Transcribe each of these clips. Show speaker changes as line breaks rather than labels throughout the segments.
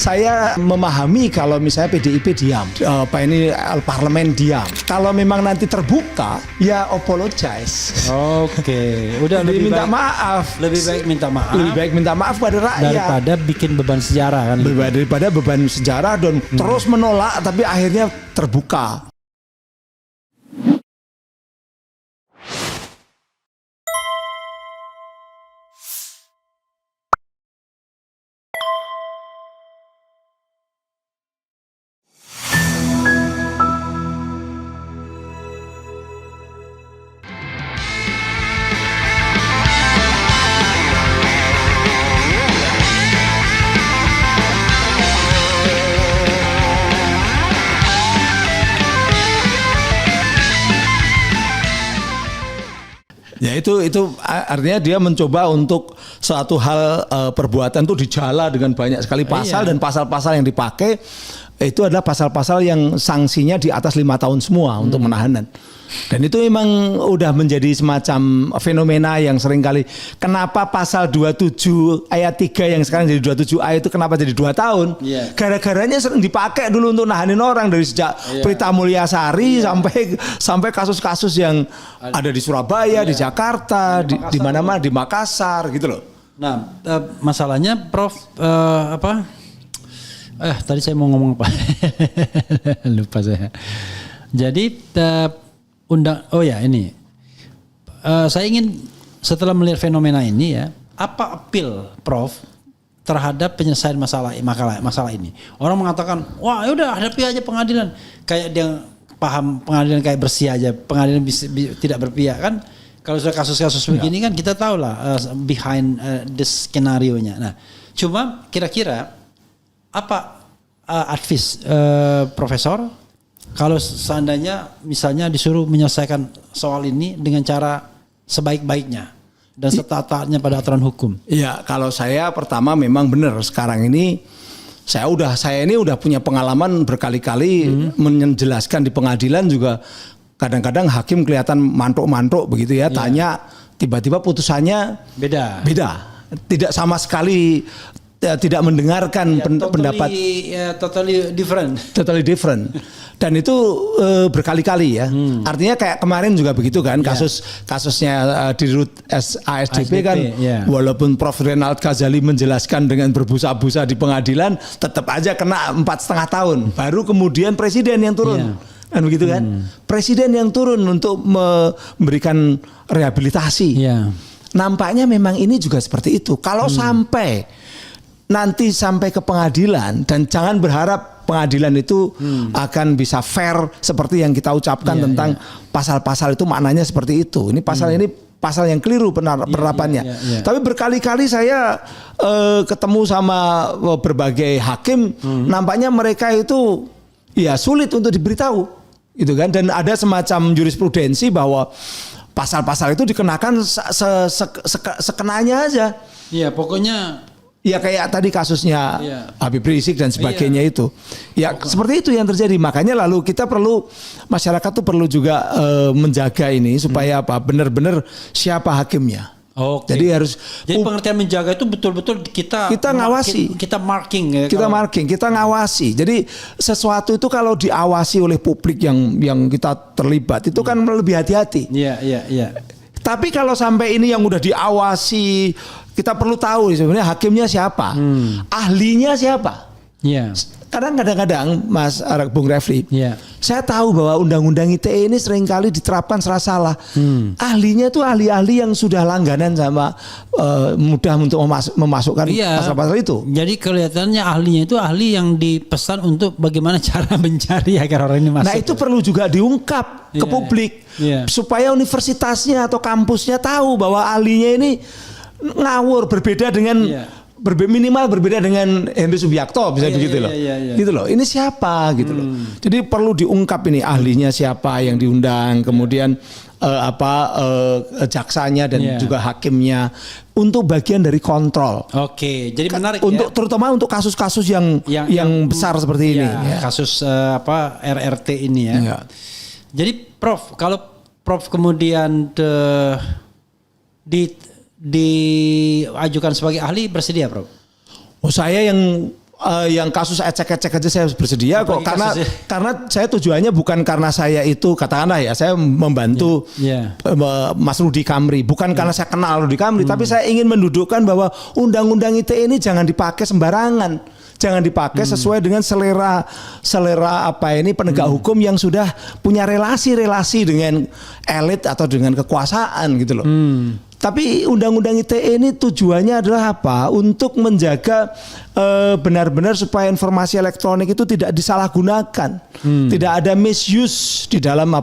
Saya memahami kalau misalnya PDIP diam, parlemen diam. Kalau memang nanti terbuka, ya apologize.
Oke, udah
Lebih
lebih
minta
baik,
maaf.
lebih baik minta maaf.
Lebih baik minta maaf pada rakyat
daripada bikin beban sejarah kan.
daripada beban sejarah dan terus menolak tapi akhirnya terbuka. Ya itu artinya dia mencoba untuk suatu hal perbuatan itu dijala dengan banyak sekali pasal dan pasal-pasal yang dipakai itu adalah pasal-pasal yang sanksinya di atas 5 tahun semua untuk menahanan. Dan itu memang udah menjadi semacam fenomena yang seringkali kenapa pasal 27 ayat 3 yang sekarang jadi 27A itu kenapa jadi 2 tahun? Gara-garanya sering dipakai dulu untuk nahanin orang dari sejak Prita Mulyasari sampai kasus-kasus yang ada di Surabaya, di Jakarta, di mana-mana, di Makassar gitu loh.
Nah, masalahnya Prof tadi saya mau ngomong apa? Lupa saya. Jadi saya ingin setelah melihat fenomena ini ya, apa appeal Prof terhadap penyelesaian masalah ini? Orang mengatakan, wah ya udah hadapi aja pengadilan, kayak dia paham pengadilan kayak bersih aja, pengadilan tidak berpihak kan? Kalau sudah kasus-kasus begini kan kita tahu lah behind this skenario-nya. Nah, cuma kira-kira apa advice Profesor kalau seandainya misalnya disuruh menyelesaikan soal ini dengan cara sebaik-baiknya dan setataatnya pada aturan hukum?
Iya, kalau saya pertama memang benar sekarang ini saya ini udah punya pengalaman berkali-kali menjelaskan di pengadilan juga kadang-kadang hakim kelihatan mantuk-mantuk begitu ya, tanya tiba-tiba putusannya beda. Tidak sama sekali tidak mendengarkan pendapat
totally
different dan itu berkali-kali ya. Artinya kayak kemarin juga begitu kan kasusnya di Rut ASDP kan walaupun Prof Renald Ghazali menjelaskan dengan berbusa-busa di pengadilan tetap aja kena 4,5 tahun baru kemudian presiden yang turun kan begitu kan. Presiden yang turun untuk memberikan rehabilitasi. Nampaknya memang ini juga seperti itu. Kalau nanti sampai ke pengadilan dan jangan berharap pengadilan itu akan bisa fair seperti yang kita ucapkan tentang pasal-pasal itu maknanya seperti itu. Ini pasal yang keliru penerapannya. Tapi berkali-kali saya ketemu sama berbagai hakim, nampaknya mereka itu ya sulit untuk diberitahu, gitu kan? Dan ada semacam jurisprudensi bahwa pasal-pasal itu dikenakan sekenanya aja.
Iya, pokoknya.
Ya kayak tadi kasusnya Habib Rizik dan sebagainya itu. Ya seperti itu yang terjadi. Makanya lalu masyarakat tuh perlu juga menjaga ini supaya benar-benar siapa hakimnya. Jadi
pengertian menjaga itu betul-betul kita ngawasi. Kita marking ya.
Kita ngawasi. Jadi sesuatu itu kalau diawasi oleh publik yang kita terlibat itu kan lebih hati-hati.
Iya.
Tapi kalau sampai ini yang udah diawasi, kita perlu tahu sebenarnya hakimnya siapa, ahlinya siapa. Kadang-kadang Mas Bung Refli, saya tahu bahwa undang-undang ITE ini seringkali diterapkan secara salah. Ahlinya itu ahli-ahli yang sudah langganan sama mudah untuk memasukkan pasal-pasal itu.
Jadi kelihatannya ahlinya itu ahli yang dipesan untuk bagaimana cara mencari agar orang ini masuk.
Nah itu perlu juga diungkap ke publik supaya universitasnya atau kampusnya tahu bahwa ahlinya ini ngawur berbeda dengan minimal berbeda dengan Henry Subiakto bisa begitu loh. Gitu loh. Ini siapa gitu loh. Jadi perlu diungkap ini ahlinya siapa yang diundang, kemudian jaksanya dan juga hakimnya untuk bagian dari kontrol.
Oke, jadi menarik
untuk terutama untuk kasus-kasus yang besar seperti ini.
Kasus RRT ini ya. Jadi Prof, kalau Prof kemudian diajukan sebagai ahli bersedia, Prof?
Saya yang yang kasus ecek-ecek aja saya bersedia kok, karena
kasusnya?
karena saya tujuannya bukan karena saya itu katakanlah ya saya membantu Mas Rudi Kamri, bukan karena saya kenal Rudi Kamri, tapi saya ingin mendudukkan bahwa undang-undang ITE ini jangan dipakai sembarangan. Jangan dipakai sesuai dengan selera penegak hukum yang sudah punya relasi-relasi dengan elit atau dengan kekuasaan gitu loh. Tapi undang-undang ITE ini tujuannya adalah apa? Untuk menjaga benar-benar supaya informasi elektronik itu tidak disalahgunakan, tidak ada misuse di dalam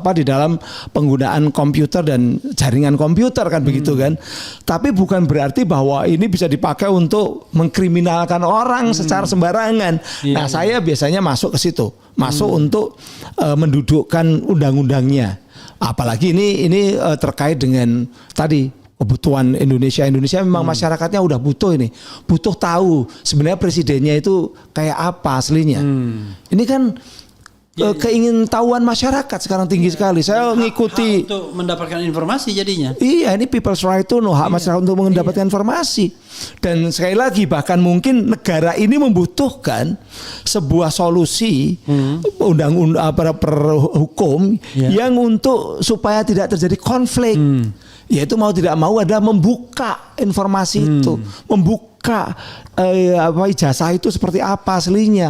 penggunaan komputer dan jaringan komputer kan begitu kan. Tapi bukan berarti bahwa ini bisa dipakai untuk mengkriminalkan orang secara sembarangan. Nah, saya biasanya masuk ke situ, masuk untuk mendudukkan undang-undangnya. Apalagi ini terkait dengan tadi kebutuhan Indonesia memang masyarakatnya udah butuh tahu sebenarnya presidennya itu kayak apa aslinya. Ini kan keingintahuan masyarakat sekarang tinggi sekali. Saya mengikuti
hak untuk mendapatkan informasi jadinya.
Iya, ini people's right to know, hak masyarakat untuk mendapatkan informasi. Dan sekali lagi bahkan mungkin negara ini membutuhkan sebuah solusi undang-undang hukum yang untuk supaya tidak terjadi konflik. Yaitu mau tidak mau adalah membuka informasi itu, membuka ijazah itu seperti apa aslinya.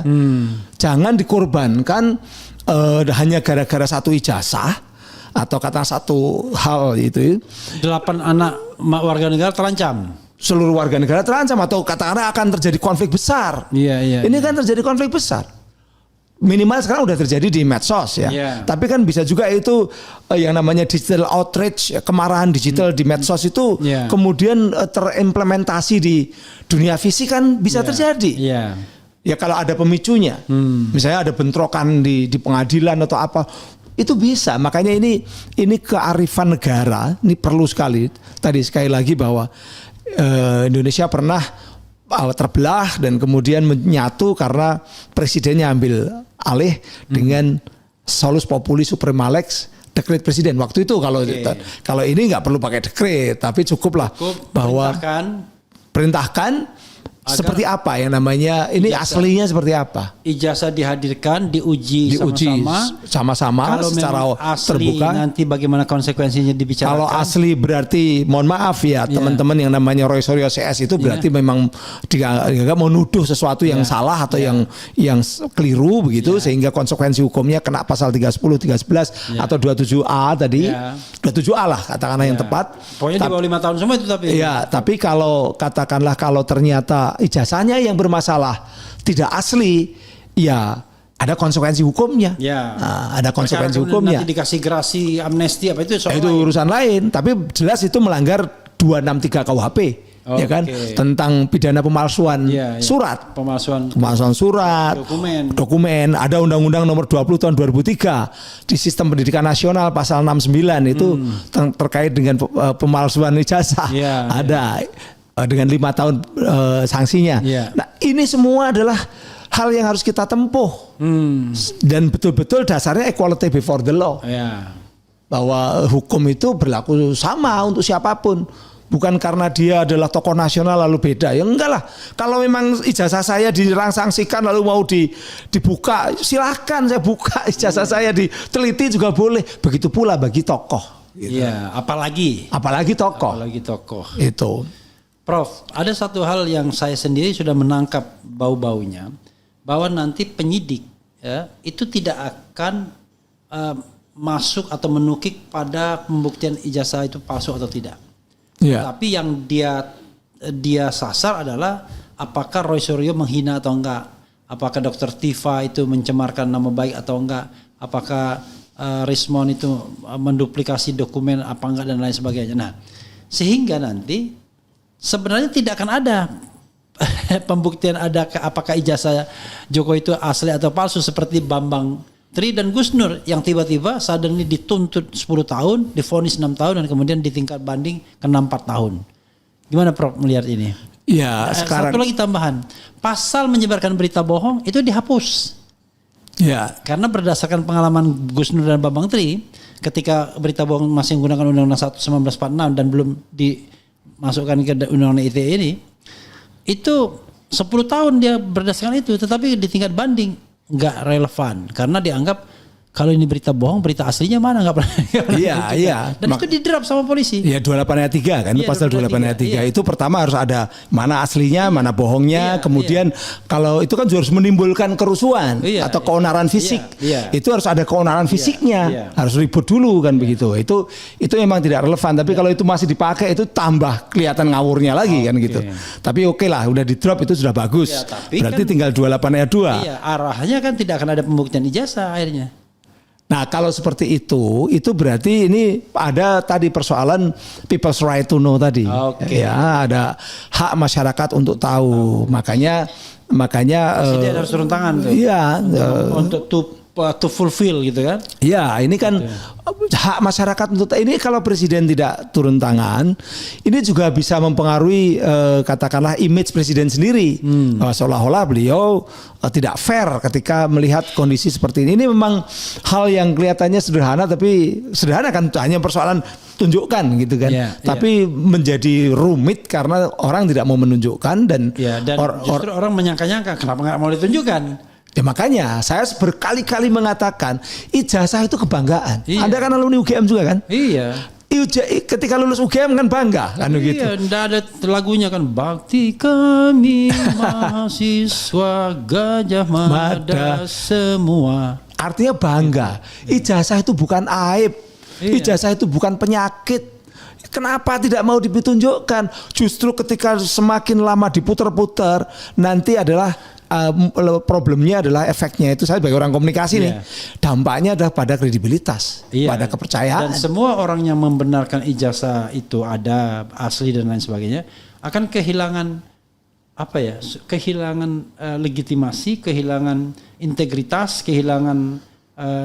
Jangan dikorbankan hanya gara-gara satu ijazah atau kata satu hal itu.
8 anak warga negara terancam.
Seluruh warga negara terancam atau katakanlah akan terjadi konflik besar. Ini kan terjadi konflik besar. Minimal sekarang udah terjadi di medsos ya. Tapi kan bisa juga itu yang namanya digital outrage, kemarahan digital di medsos itu kemudian terimplementasi di dunia fisik kan bisa terjadi. Ya kalau ada pemicunya, misalnya ada bentrokan di pengadilan atau apa, itu bisa. Makanya ini kearifan negara, ini perlu sekali. Tadi sekali lagi bahwa Indonesia pernah terbelah dan kemudian menyatu karena presidennya ambil alih dengan solus populi suprema lex, dekret presiden. Waktu itu kalau ini nggak perlu pakai dekret, tapi cukuplah bahwa perintahkan seperti apa yang namanya ini aslinya seperti apa?
Ijazah dihadirkan, diuji
sama-sama
kalau
secara
asli,
terbuka.
Nanti bagaimana konsekuensinya dibicarakan.
Kalau asli berarti mohon maaf ya teman-teman yang namanya Roy Suryo CS itu berarti memang dia mau nuduh sesuatu yang salah atau yang keliru begitu sehingga konsekuensi hukumnya kena pasal 310, 311 atau 27A tadi. 27A lah katakanlah yang tepat.
Pokoknya di bawah 5 tahun semua itu tapi.
Ya, tapi kalau katakanlah kalau ternyata ijazahnya yang bermasalah tidak asli, ya ada konsekuensi hukumnya. Nah, ada konsekuensi hukumnya.
Nanti dikasih gerasi amnesti apa itu soal
itu urusan lain, tapi jelas itu melanggar 263 KUHP. Ya kan, tentang pidana pemalsuan surat, pemalsuan surat, dokumen. Ada Undang-Undang Nomor 20 Tahun 2003 di Sistem Pendidikan Nasional pasal 69 itu terkait dengan pemalsuan ijazah. Ada dengan 5 tahun sanksinya. Nah, ini semua adalah hal yang harus kita tempuh dan betul-betul dasarnya equality before the law. Bahwa hukum itu berlaku sama untuk siapapun. Bukan karena dia adalah tokoh nasional lalu beda. Ya enggak lah. Kalau memang ijazah saya dirangsanksikan lalu mau dibuka, silahkan saya buka ijazah saya, diteliti juga boleh. Begitu pula bagi tokoh.
Gitu. Apalagi tokoh.
Itu.
Prof, ada satu hal yang saya sendiri sudah menangkap bau-baunya, bahwa nanti penyidik itu tidak akan masuk atau menukik pada pembuktian ijazah itu palsu atau tidak. Tapi yang dia sasar adalah apakah Roy Suryo menghina atau enggak, apakah Dr. Tifa itu mencemarkan nama baik atau enggak, apakah Rismon itu menduplikasi dokumen apa enggak dan lain sebagainya. Nah, sehingga nanti sebenarnya tidak akan ada pembuktian apakah ijazah Jokowi itu asli atau palsu seperti Bambang Tri dan Gus Nur yang tiba-tiba suddenly dituntut 10 tahun, divonis 6 tahun dan kemudian di tingkat banding kena 4 tahun. Gimana Prof melihat ini?
Ya, sekarang
satu lagi tambahan, pasal menyebarkan berita bohong itu dihapus. Karena berdasarkan pengalaman Gus Nur dan Bambang Tri, ketika berita bohong masih menggunakan Undang-Undang 1946 dan belum dimasukkan ke Undang-Undang ITE ini, itu 10 tahun dia berdasarkan itu, tetapi di tingkat banding nggak relevan karena dianggap kalau ini berita bohong, berita aslinya mana nggak pernah.
Iya.
Dan itu diderap sama polisi.
Iya 28 ayat 3 kan,
Iya,
pasal 28 ayat 3
iya.
itu pertama harus ada mana aslinya, mana bohongnya,
Iya,
kemudian kalau itu kan juga harus menimbulkan kerusuhan
Iya,
atau keonaran fisik.
iya.
Itu harus ada keonaran fisiknya,
iya.
harus ribut dulu kan begitu. Itu memang tidak relevan, tapi kalau itu masih dipakai itu tambah kelihatan ngawurnya lagi kan gitu. Tapi oke lah, udah di drop itu sudah bagus.
Iya, tapi
berarti
kan,
tinggal 28 ayat 2.
Iya, arahnya kan tidak akan ada pembuktian ijazah akhirnya.
Nah kalau seperti itu berarti ini ada tadi persoalan people's right to know tadi. Ya ada hak masyarakat untuk tahu. Makanya
Presiden harus turun tangan tuh.
Iya.
Untuk to fulfill gitu kan.
Ya ini kan hak masyarakat untuk ini kalau presiden tidak turun tangan, ini juga bisa mempengaruhi katakanlah image presiden sendiri. Seolah-olah beliau tidak fair ketika melihat kondisi seperti ini. Ini memang hal yang kelihatannya sederhana, tapi sederhana kan hanya persoalan tunjukkan gitu kan. Tapi menjadi rumit karena orang tidak mau menunjukkan dan
justru orang menyangka-nyangka kenapa nggak mau ditunjukkan.
Ya makanya saya berkali-kali mengatakan ijazah itu kebanggaan.
Iya.
Anda kan alumni UGM juga kan?
Iya.
Ketika lulus UGM kan bangga kan gitu.
Iya, enggak ada lagunya kan bakti kami mahasiswa Gajah Mada semua.
Artinya bangga. Ijazah itu bukan aib. Ijazah itu bukan penyakit. Kenapa tidak mau ditunjukkan? Justru ketika semakin lama diputar-putar nanti adalah problemnya adalah efeknya itu saya sebagai orang komunikasi nih dampaknya adalah pada kredibilitas, pada kepercayaan.
Dan semua orang yang membenarkan ijazah itu ada asli dan lain sebagainya akan kehilangan kehilangan legitimasi, kehilangan integritas, kehilangan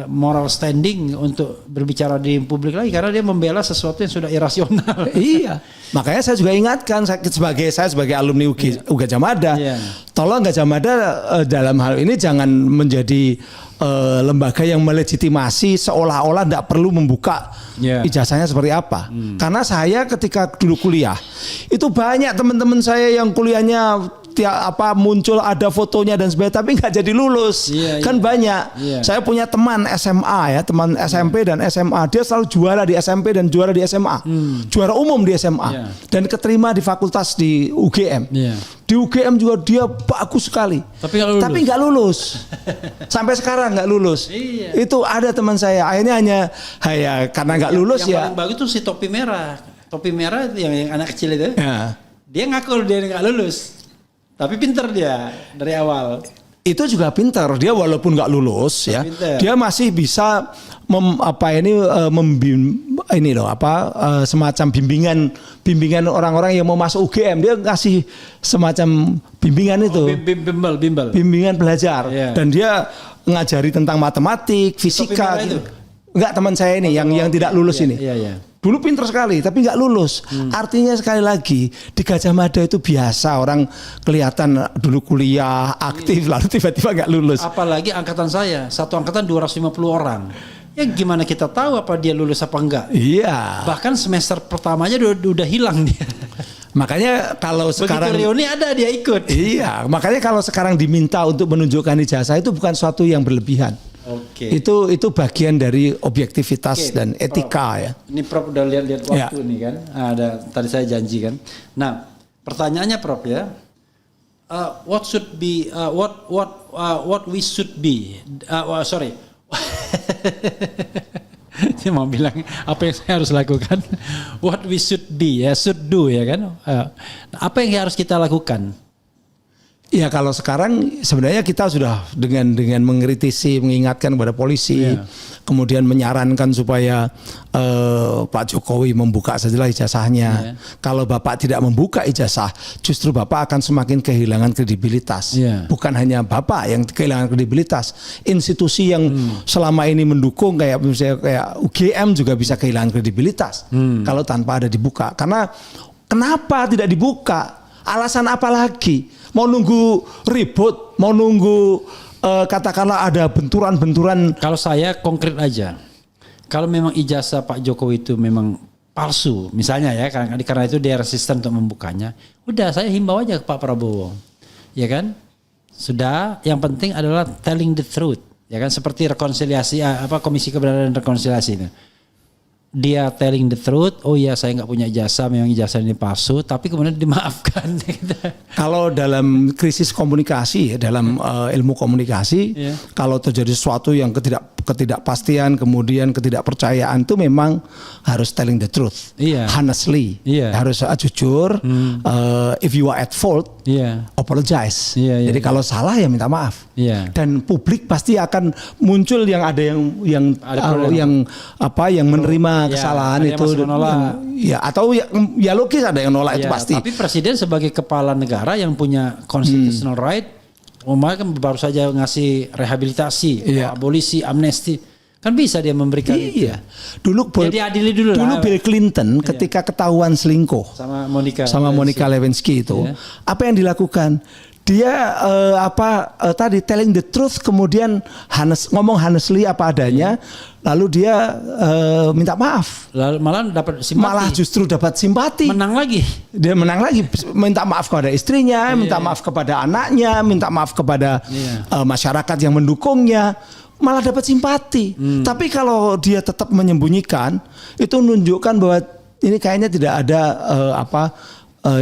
moral standing untuk berbicara di publik lagi karena dia membela sesuatu yang sudah irasional.
Iya. Makanya saya juga ingatkan saya sebagai alumni Gajah Mada, tolong Gajah Mada dalam hal ini jangan menjadi lembaga yang melegitimasi seolah-olah tidak perlu membuka ijazahnya seperti apa. Karena saya ketika dulu kuliah itu banyak teman-teman saya yang kuliahnya muncul ada fotonya dan sebagainya tapi nggak jadi lulus kan banyak. Saya punya teman SMA teman SMP dan SMA, dia selalu juara di SMP dan juara di SMA, juara umum di SMA dan keterima di fakultas di UGM. Di UGM juga dia bagus sekali tapi nggak lulus. Sampai sekarang nggak lulus. Itu ada teman saya akhirnya hanya karena nggak lulus
yang paling bagus tuh si topi merah yang anak kecil itu dia ngaku dia nggak lulus. Tapi pinter dia dari awal.
Itu juga pinter. Dia walaupun nggak lulus dia masih bisa semacam bimbingan orang-orang yang mau masuk UGM. Dia ngasih semacam bimbingan itu.
Bimbel.
Bimbingan belajar. Dan dia ngajari tentang matematik, fisika gitu. Enggak teman saya ini yang tidak lulus ini. Dulu pinter sekali tapi nggak lulus. Artinya sekali lagi di Gajah Mada itu biasa orang kelihatan dulu kuliah aktif lalu tiba-tiba nggak lulus.
Apalagi angkatan saya, satu angkatan 250 orang. Ya gimana kita tahu apa dia lulus apa enggak?
Iya.
Bahkan semester pertamanya udah hilang dia.
Makanya kalau sekarang
begitu reuni ada dia ikut.
Iya, makanya kalau sekarang diminta untuk menunjukkan ijazah itu bukan suatu yang berlebihan. Itu bagian dari objektivitas dan etika ya.
Ini Prof udah lihat waktu nih kan. Ada tadi saya janji kan. Nah, pertanyaannya Prof ya. What should be what we should be? Sorry. Saya mau bilang apa yang saya harus lakukan. What we should be should do ya kan. Apa yang harus kita lakukan?
Ya kalau sekarang sebenarnya kita sudah dengan mengkritisi, mengingatkan kepada polisi, kemudian menyarankan supaya Pak Jokowi membuka sajalah ijazahnya. Kalau Bapak tidak membuka ijazah, justru Bapak akan semakin kehilangan kredibilitas. Bukan hanya Bapak yang kehilangan kredibilitas, institusi yang selama ini mendukung kayak misalnya kayak UGM juga bisa kehilangan kredibilitas kalau tanpa ada dibuka. Karena kenapa tidak dibuka? Alasan apa lagi? Mau nunggu ribut, mau nunggu katakanlah ada benturan-benturan.
Kalau saya konkret aja, kalau memang ijazah Pak Jokowi itu memang palsu, misalnya ya, karena itu dia resisten untuk membukanya, udah saya himbau aja ke Pak Prabowo. ya kan? Sudah, yang penting adalah telling the truth, ya kan? Seperti rekonsiliasi Komisi Kebenaran dan Rekonsiliasi itu. Dia telling the truth, oh ya saya nggak punya ijazah, memang ijazah ini palsu, tapi kemudian dimaafkan.
Kalau dalam krisis komunikasi, dalam ilmu komunikasi, kalau terjadi sesuatu yang ketidakpastian, kemudian ketidakpercayaan, itu memang harus telling the truth, honestly, harus jujur. If you are at fault, apologize. Jadi kalau salah ya minta maaf. Dan publik pasti akan muncul yang menerima kesalahan itu, atau ya logis ada yang nolak itu pasti.
Tapi presiden sebagai kepala negara yang punya constitutional right, kan baru saja ngasih rehabilitasi, abolisi, amnesti, kan bisa dia memberikan itu.
Dulu
diadili dulu
Bill Clinton ketika ketahuan selingkuh sama Monica Lewinsky itu, apa yang dilakukan? Dia telling the truth, kemudian ngomong honestly apa adanya, lalu dia minta maaf.
Lalu malah dapat simpati.
Malah justru dapat simpati.
Menang lagi.
Dia menang lagi, minta maaf kepada istrinya, minta maaf kepada anaknya, minta maaf kepada masyarakat yang mendukungnya, malah dapat simpati. Tapi kalau dia tetap menyembunyikan, itu menunjukkan bahwa ini kayaknya tidak ada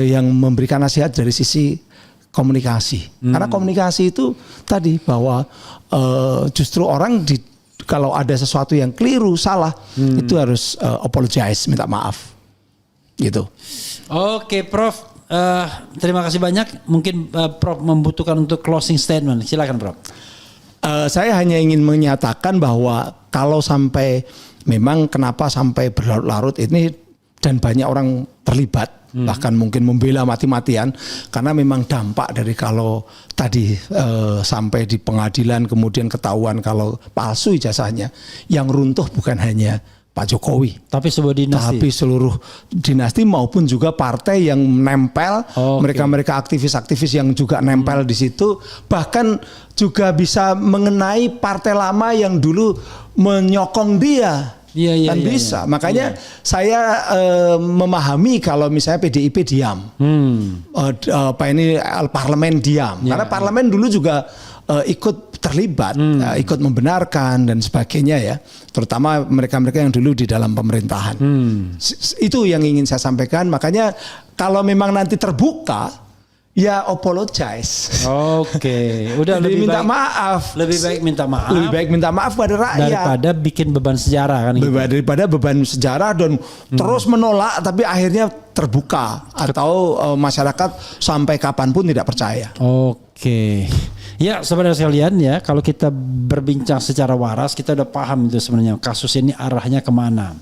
yang memberikan nasihat dari sisi komunikasi. Karena komunikasi itu tadi bahwa justru orang kalau ada sesuatu yang keliru, salah, itu harus apologize, minta maaf. Gitu.
Oke, Prof. Terima kasih banyak. Mungkin Prof membutuhkan untuk closing statement. Silakan, Prof.
Saya hanya ingin menyatakan bahwa kalau sampai memang kenapa sampai berlarut-larut ini dan banyak orang terlibat, bahkan mungkin membela mati-matian, karena memang dampak dari kalau tadi sampai di pengadilan kemudian ketahuan kalau palsu ijazahnya, yang runtuh bukan hanya Pak Jokowi,
tapi sebuah dinasti,
tapi seluruh dinasti maupun juga partai yang nempel, mereka-mereka aktivis-aktivis yang juga nempel di situ, bahkan juga bisa mengenai partai lama yang dulu menyokong dia. Bisa. Makanya saya memahami kalau misalnya PDIP diam, parlemen diam, karena parlemen dulu juga ikut terlibat, ikut membenarkan dan sebagainya ya, terutama mereka-mereka yang dulu di dalam pemerintahan. Itu yang ingin saya sampaikan. Makanya kalau memang nanti terbuka, ya apologize.
Udah lebih
minta
baik,
maaf.
Lebih baik minta maaf.
Lebih baik minta maaf pada rakyat
daripada bikin beban sejarah kan.
Daripada beban sejarah dan terus menolak tapi akhirnya terbuka atau masyarakat sampai kapanpun tidak percaya.
Ya, saudara sekalian ya, kalau kita berbincang secara waras, kita udah paham itu sebenarnya kasus ini arahnya kemana.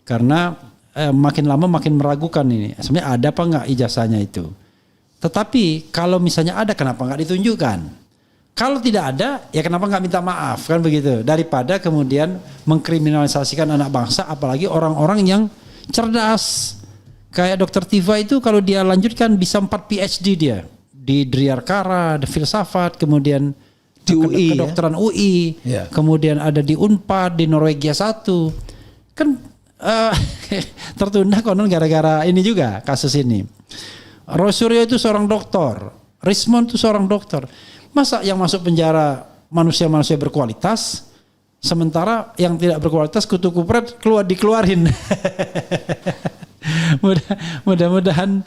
Karena makin lama makin meragukan ini. Sebenarnya ada apa nggak ijazahnya itu? Tetapi kalau misalnya ada, kenapa nggak ditunjukkan? Kalau tidak ada, ya kenapa nggak minta maaf, kan begitu? Daripada kemudian mengkriminalisasikan anak bangsa, apalagi orang-orang yang cerdas. Kayak Dr. Tiva itu kalau dia lanjutkan bisa 4 PhD dia. Di Driarkara, di filsafat, kemudian
di UI,
kedokteran UI, kemudian ada di Unpad, di Norwegia 1. Kan tertunda konon gara-gara ini juga kasus ini. Roy Suryo itu seorang doktor, Rismond itu seorang dokter. Masa yang masuk penjara manusia-manusia berkualitas, sementara yang tidak berkualitas kutu kupret dikeluarin. Mudah-mudahan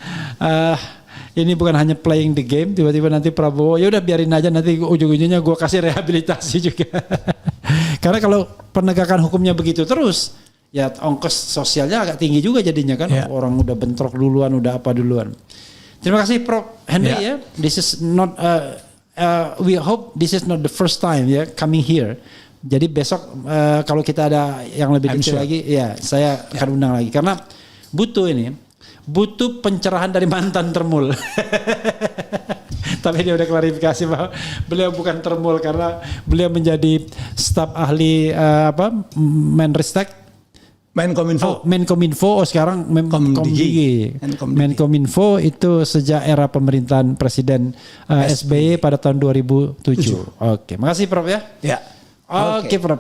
ini bukan hanya playing the game, tiba-tiba nanti Prabowo, ya udah biarin aja, nanti ujung-ujungnya gue kasih rehabilitasi juga. Karena kalau penegakan hukumnya begitu terus, ya ongkos sosialnya agak tinggi juga jadinya kan. Orang udah bentrok duluan, udah apa duluan. Terima kasih Prof. Henry ya. This is not we hope this is not the first time coming here. Jadi besok kalau kita ada yang lebih detail lagi, ya saya akan undang lagi karena butuh pencerahan dari mantan termul. Tapi dia udah klarifikasi bahwa beliau bukan termul karena beliau menjadi staf ahli Menkominfo, sekarang Komdigi. Menkominfo itu sejak era pemerintahan Presiden SBY pada tahun 2007. Oke, makasih Prof ya.
Ya.
Oke Prof.